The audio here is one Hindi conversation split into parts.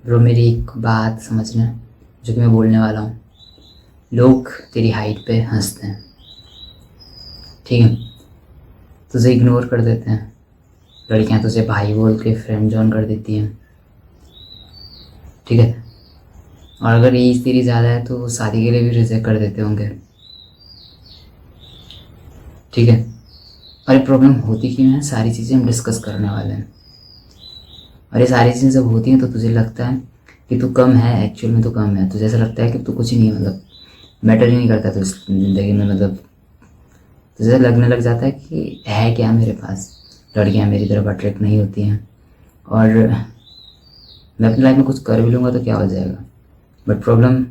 ब्रो मेरी एक बात समझना, जो कि मैं बोलने वाला हूँ। लोग तेरी हाइट पे हंसते हैं, ठीक है, तुझे इग्नोर कर देते हैं। लड़कियाँ तुझे भाई बोल के फ्रेंड जोन कर देती हैं, ठीक है। और अगर एज तेरी ज़्यादा है तो वो शादी के लिए भी रिजेक्ट कर देते होंगे, ठीक है। और ये प्रॉब्लम होती क्यों है, सारी चीज़ें हम डिस्कस करने वाले हैं। और ये सारी चीज़ें जब होती हैं तो तुझे लगता है कि तू कम है, एक्चुअल में तो कम है। तुझे ऐसा लगता है कि तू कुछ ही नहीं, मतलब मैटर ही नहीं करता तो इस ज़िंदगी में, मतलब तुझे लगने लग जाता है कि है क्या मेरे पास, लड़कियां मेरी तरफ अट्रैक्ट नहीं होती हैं, और मैं अपनी लाइफ में कुछ कर भी लूँगा तो क्या हो जाएगा। बट प्रॉब्लम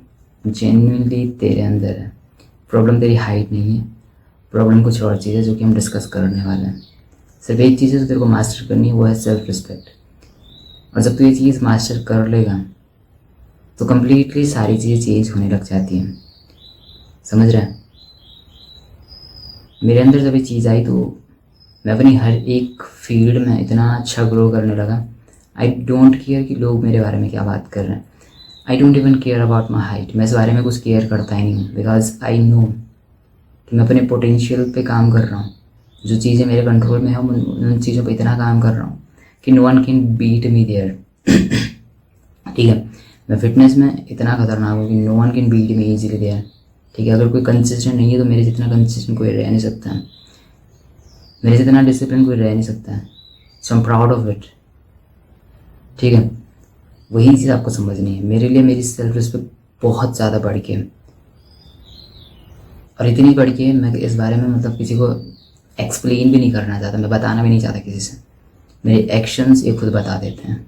जेन्युइनली तेरे अंदर है। प्रॉब्लम तेरी हाइट नहीं है, प्रॉब्लम कुछ और चीज़ है जो कि हम डिस्कस करने वाले हैं। सिर्फ एक चीज़ है जो तेरे को मास्टर करनी है, वो है सेल्फ रिस्पेक्ट। और जब तू ये चीज़ मास्टर कर लेगा तो कम्प्लीटली सारी चीज़ें चेंज होने लग जाती हैं, समझ रहा है। मेरे अंदर जब ये चीज़ आई तो मैं अपनी हर एक फील्ड में इतना अच्छा ग्रो करने लगा। आई डोंट केयर कि लोग मेरे बारे में क्या बात कर रहे हैं। I don't even care about my height. मैं इस बारे में कुछ केयर करता ही नहीं हूँ, बिकॉज आई नो कि मैं अपने पोटेंशियल पे काम कर रहा हूँ। जो चीज़ें मेरे कंट्रोल में हैं उन चीज़ों पे इतना काम कर रहा हूँ कि no one can beat me there, ठीक है। मैं फिटनेस में इतना खतरनाक हूँ कि no one can beat me easily there, ठीक है। अगर कोई कंसिस्टेंट नहीं है तो मेरे जितना कंसिस्टेंट कोई रह नहीं सकता है, मेरे जितना डिसिप्लिन कोई रह नहीं सकता है। So I am proud of it, ठीक है। वही चीज़ आपको समझनी है। मेरे लिए मेरी सेल्फ रिस्पेक्ट बहुत ज़्यादा बढ़ के, और इतनी बढ़ के मैं इस बारे में मतलब किसी को एक्सप्लेन भी नहीं करना चाहता, मैं बताना भी नहीं चाहता किसी से। मेरे एक्शंस ये खुद बता देते हैं।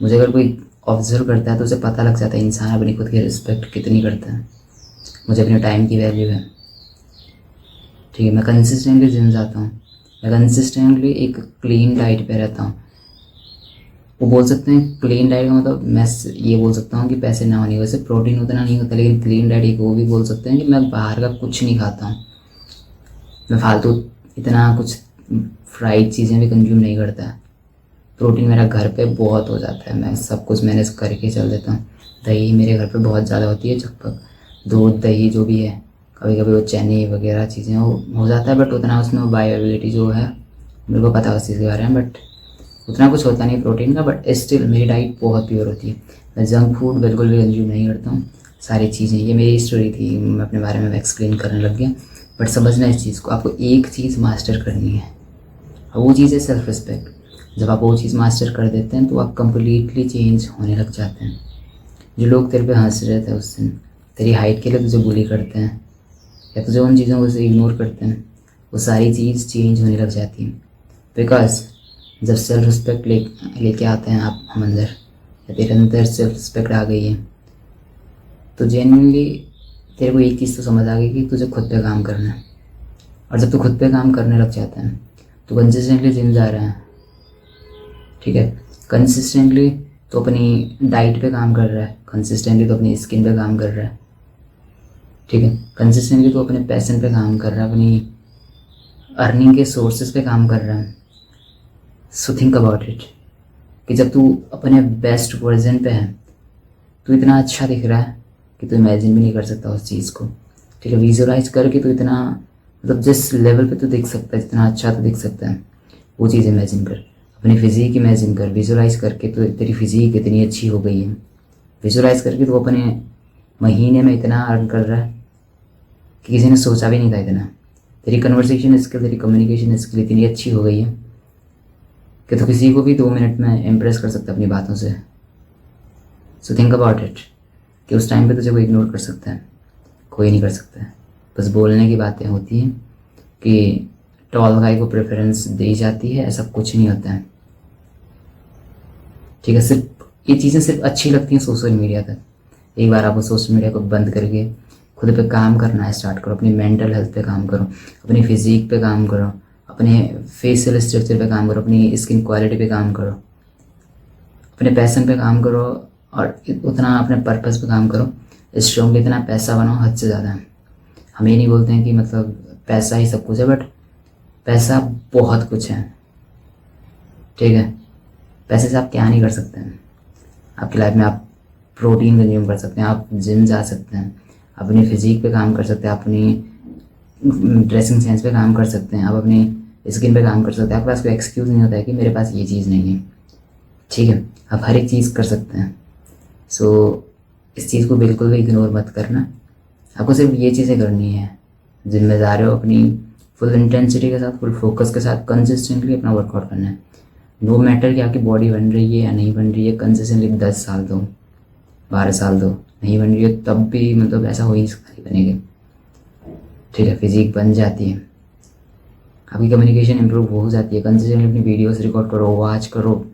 मुझे अगर कोई ऑब्जर्व करता है तो उसे पता लग जाता है इंसान अपनी खुद की रिस्पेक्ट कितनी करता है। मुझे अपने टाइम की वैल्यू है, ठीक है। मैं कंसिस्टेंटली जिम जाता हूँ, मैं कंसिस्टेंटली एक क्लीन डाइट पे रहता हूँ। वो बोल सकते हैं क्लीन डाइट का मतलब मैं ये बोल सकता हूँ कि पैसे ना होने, वैसे प्रोटीन उतना नहीं होता, लेकिन क्लीन डाइट एक वो भी बोल सकते हैं कि मैं बाहर का कुछ नहीं खाता हूँ। मैं फालतू इतना कुछ फ्राइड चीज़ें भी कंज्यूम नहीं करता। प्रोटीन मेरा घर पे बहुत हो जाता है, मैं सब कुछ मैनेज करके चल देता हूँ। दही मेरे घर पे बहुत ज़्यादा होती है, चकपक दूध दही जो भी है, कभी कभी वो चने वगैरह चीज़ें वो हो जाता है, बट उतना उसमें बायोएबिलिटी जो है मेरे को पता है उस चीज़ के बारे में, बट उतना कुछ होता नहीं प्रोटीन का। बट स्टिल मेरी डाइट बहुत प्योर होती है। मैं जंक फूड बिल्कुल भी कंज्यूम नहीं करता हूँ। सारी चीज़ें, ये मेरी स्टोरी थी, मैं अपने बारे में एक्सप्लेन करने लग गया। बट समझना इस चीज़ को, आपको एक चीज़ मास्टर करनी है, और वो चीज़ है सेल्फ रिस्पेक्ट। जब आप वो चीज़ मास्टर कर देते हैं तो आप कंप्लीटली चेंज होने लग जाते हैं। जो लोग तेरे पे हंस रहे थे उस दिन, तेरी हाइट के लिए तुझे बुली करते हैं या तुझे उन चीज़ों को से इग्नोर करते हैं, वो सारी चीज़ चेंज होने लग जाती है। बिकॉज जब सेल्फ रिस्पेक्ट लेके आते हैं आप हम अंदर, या तेरे अंदर सेल्फ रिस्पेक्ट आ गई है, तो जेन्युइनली तेरे को एक चीज़ तो समझ आ गई कि तुझे खुद पे काम करना है। और जब तू खुद पे काम करने लग जाता है तो कंसिस्टेंटली जिम जा रहा है, ठीक है। कंसिस्टेंटली तो अपनी डाइट पे काम कर रहा है, कंसिस्टेंटली तो अपनी स्किन पे काम कर रहा है, ठीक है। कंसिस्टेंटली तो अपने पैशन पे काम कर रहा है, अपनी अर्निंग के सोर्सेज पे काम कर रहा है। सो थिंक अबाउट इट कि जब तू अपने बेस्ट वर्जन पे है तो इतना अच्छा दिख रहा है कि तू इमेजिन भी नहीं कर सकता उस चीज़ को, ठीक है। विजुअलाइज करके तू इतना, मतलब जिस लेवल पे तू दिख सकता है, जितना अच्छा तू दिख सकता है, वो चीज़ इमेजिन कर। अपनी फिज़ीक इमेजिन कर, विजुअलाइज करके तो तेरी फिज़ीक इतनी अच्छी हो गई है। विजुअलाइज करके तो अपने महीने में इतना अर्न कर रहा है कि किसी ने सोचा भी नहीं था इतना। तेरी कन्वर्सेशन स्किल, तेरी कम्युनिकेशन स्किल इतनी अच्छी हो गई है कि तो किसी को भी 2 मिनट में इम्प्रेस कर सकता है अपनी बातों से। सो थिंक अबाउट इट कि उस टाइम पे तुझे कोई इग्नोर कर सकता है, कोई नहीं कर सकता है। बस बोलने की बातें होती हैं कि टॉल गाय को प्रेफरेंस दी जाती है, ऐसा कुछ नहीं होता है, ठीक है। सिर्फ ये चीज़ें सिर्फ अच्छी लगती हैं सोशल मीडिया तक। एक बार आपको सोशल मीडिया को बंद करके खुद पे काम करना स्टार्ट करो, अपनी मेंटल हेल्थ पे काम करो, अपनी फिजिक पे काम करो, अपने फेशियल स्ट्रक्चर पे काम करो, अपनी स्किन क्वालिटी पे काम करो, अपने पैशन पे काम करो, और उतना अपने पर्पस पे काम करो। स्ट्रॉन्गली इतना पैसा बनाओ हद से ज़्यादा। हम ये नहीं बोलते हैं कि मतलब पैसा ही सब कुछ है, बट पैसा बहुत कुछ है, ठीक है। पैसे से आप क्या नहीं कर सकते हैं। आपकी लाइफ में आप प्रोटीन कंज्यूम कर सकते हैं, आप जिम जा सकते हैं, अपनी फिजिक पे काम कर सकते हैं, अपनी ड्रेसिंग सेंस पे काम कर सकते हैं, आप अपनी स्किन पे काम कर सकते हैं। आपके पास कोई एक्सक्यूज़ नहीं होता है कि मेरे पास ये चीज़ नहीं है, ठीक है। आप हर एक चीज़ कर सकते हैं। सो इस चीज़ को बिल्कुल भी इग्नोर मत करना। आपको सिर्फ ये चीज़ें करनी है, जिम में जा रहे हो अपनी फुल इंटेंसिटी के साथ, फुल फोकस के साथ कंसिस्टेंटली अपना वर्कआउट करना है। नो मैटर कि आपकी बॉडी बन रही है या नहीं बन रही है, कंसिस्टेंटली 10 साल दो, 12 साल दो, नहीं बन रही है तब भी मतलब ऐसा हो ही नहीं सकता नहीं बनेगी, ठीक है। फिजिक बन जाती है, आपकी कम्युनिकेशन इंप्रूव हो जाती है। कंसिस्टेंटली अपनी वीडियोस रिकॉर्ड करो, वॉच करो,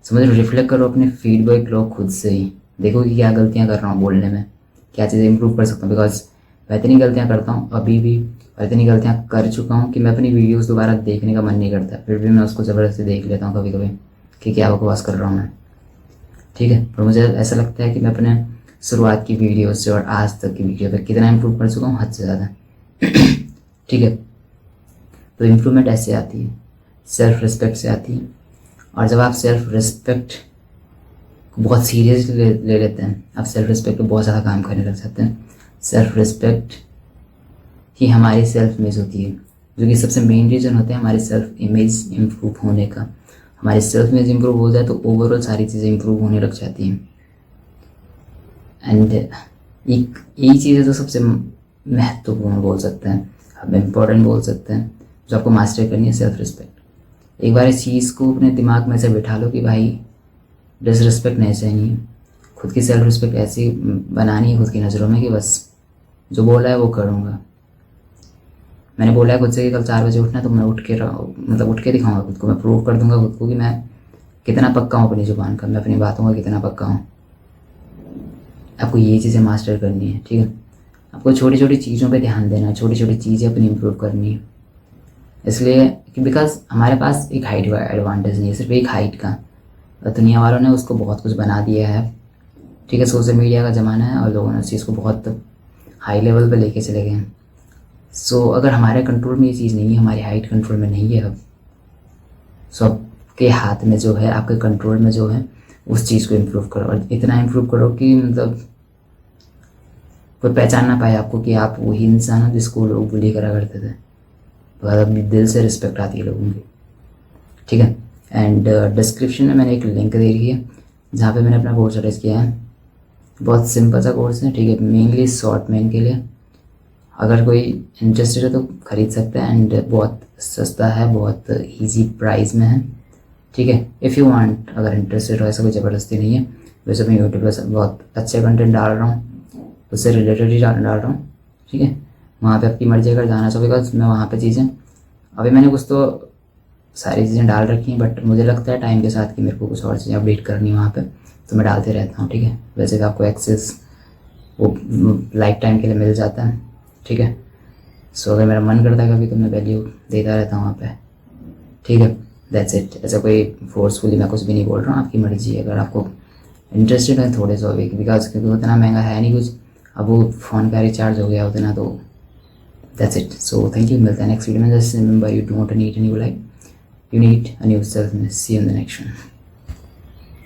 समझ लो, रिफ्लेक्ट करो, अपने फीडबैक लो खुद से ही। देखो कि क्या गलतियाँ कर रहा हूँ बोलने में, क्या चीज़ें इंप्रूव कर सकता हूँ। बिकॉज मैं इतनी गलतियाँ करता हूँ अभी भी, और इतनी गलतियाँ कर चुका हूँ कि मैं अपनी वीडियोस दोबारा देखने का मन नहीं करता, फिर भी मैं उसको ज़बरदस्ती देख लेता हूँ कभी कभी कि क्या बकवास कर रहा हूँ मैं, ठीक है। पर मुझे ऐसा लगता है कि मैं अपने शुरुआत की वीडियो से और आज तक की वीडियो पे कितना इम्प्रूव कर चुका हूँ, हद से ज़्यादा, ठीक है। तो इम्प्रूवमेंट ऐसे आती है, सेल्फ रिस्पेक्ट से आती है। और जब आप सेल्फ रिस्पेक्ट को बहुत सीरियसली ले लेते हैं, आप सेल्फ रिस्पेक्ट पे बहुत ज़्यादा काम करने लग जाते हैं। सेल्फ रिस्पेक्ट ही हमारी सेल्फ इमेज होती है, जो कि सबसे मेन रीज़न होता है हमारी सेल्फ इमेज इम्प्रूव होने का। हमारी सेल्फ इमेज इम्प्रूव हो जाए तो ओवरऑल सारी चीज़ें इम्प्रूव होने लग जाती हैं। एंड एक यही चीज़ है जो सबसे महत्वपूर्ण बोल सकते हैं, आप इम्पोर्टेंट बोल सकते हैं, जो आपको मास्टर करनी है, सेल्फ रिस्पेक्ट। एक बार इस चीज़ को अपने दिमाग में से बिठा लो कि भाई डिसरिस्पेक्ट नहीं चाहिए है, खुद की सेल्फ रिस्पेक्ट ऐसी बनानी है खुद की नज़रों में कि बस जो बोला है वो करूँगा। मैंने बोला है खुद से कि कल 4 बजे उठना, तो मैं उठ के दिखाऊंगा खुद को, मैं प्रूव कर दूंगा खुद को कि मैं कितना पक्का हूँ अपनी ज़ुबान का, मैं अपनी बातों का कितना पक्का हूँ। आपको ये चीज़ें मास्टर करनी है, ठीक है। आपको छोटी छोटी चीज़ों पे ध्यान देना है, छोटी छोटी चीज़ें अपनी इम्प्रूव करनी है। इसलिए कि बिकॉज हमारे पास एक हाइट का एडवांटेज नहीं है, सिर्फ एक हाइट का, और दुनिया वालों ने उसको बहुत कुछ बना दिया है, ठीक है। सोशल मीडिया का ज़माना है और लोगों ने उस चीज़ को बहुत हाई लेवल पे लेके चले गए हैं। सो अगर हमारे कंट्रोल में ये चीज़ नहीं है, हमारी हाइट कंट्रोल में नहीं है अब, सो आपके हाथ में जो है, आपके कंट्रोल में जो है, उस चीज़ को इम्प्रूव करो। और इतना इम्प्रूव करो कि मतलब कोई पहचान ना पाए आपको कि आप वही इंसान हो जिसको लोग बुली करा करते थे। तो अपनी दिल से रिस्पेक्ट आती है लोगों की, ठीक है। एंड डिस्क्रिप्शन में मैंने एक लिंक दे रही है जहाँ पे मैंने अपना कोर्स अरेंज किया है। बहुत सिंपल सा कोर्स है, ठीक है, मेनली शॉर्ट मैन के लिए। अगर कोई इंटरेस्टेड है तो ख़रीद सकता है, एंड बहुत सस्ता है, बहुत इजी प्राइस में है, ठीक है। इफ़ यू वांट, अगर इंटरेस्टेड हो, ऐसा कोई ज़बरदस्ती नहीं है। वैसे मैं यूट्यूब पर बहुत अच्छे कंटेंट डाल रहा हूँ, उससे रिलेटेड ही डाल रहा हूँ, ठीक है। वहाँ पे आपकी मर्जी अगर जाना चाहो, बिकॉज मैं वहाँ पे चीज़ें अभी मैंने कुछ तो सारी चीज़ें डाल रखी हैं, बट मुझे लगता है टाइम के साथ कि मेरे को कुछ और चीज़ें अपडेट करनी है वहाँ पे, तो मैं डालते रहता हूँ, ठीक है। वैसे तो आपको एक्सेस वो लाइफ टाइम के लिए मिल जाता है, ठीक है। सो अगर मेरा मन करता है कभी तो मैं वैल्यू देता रहता हूँ वहाँ पे, ठीक है। That's it. ऐसा कोई फोर्सफुली मैं कुछ भी नहीं बोल रहा हूँ, आपकी मर्जी है। अगर आपको इंटरेस्टेड है थोड़े से भी, बिकॉज क्योंकि उतना महंगा है नहीं कुछ, अब वो फ़ोन का रिचार्ज हो गया उतना, तो that's it. So thank you, मिलता है नेक्स्ट वीडियो में। Just remember, you don't need a new life, you need a new self. See you in the next one.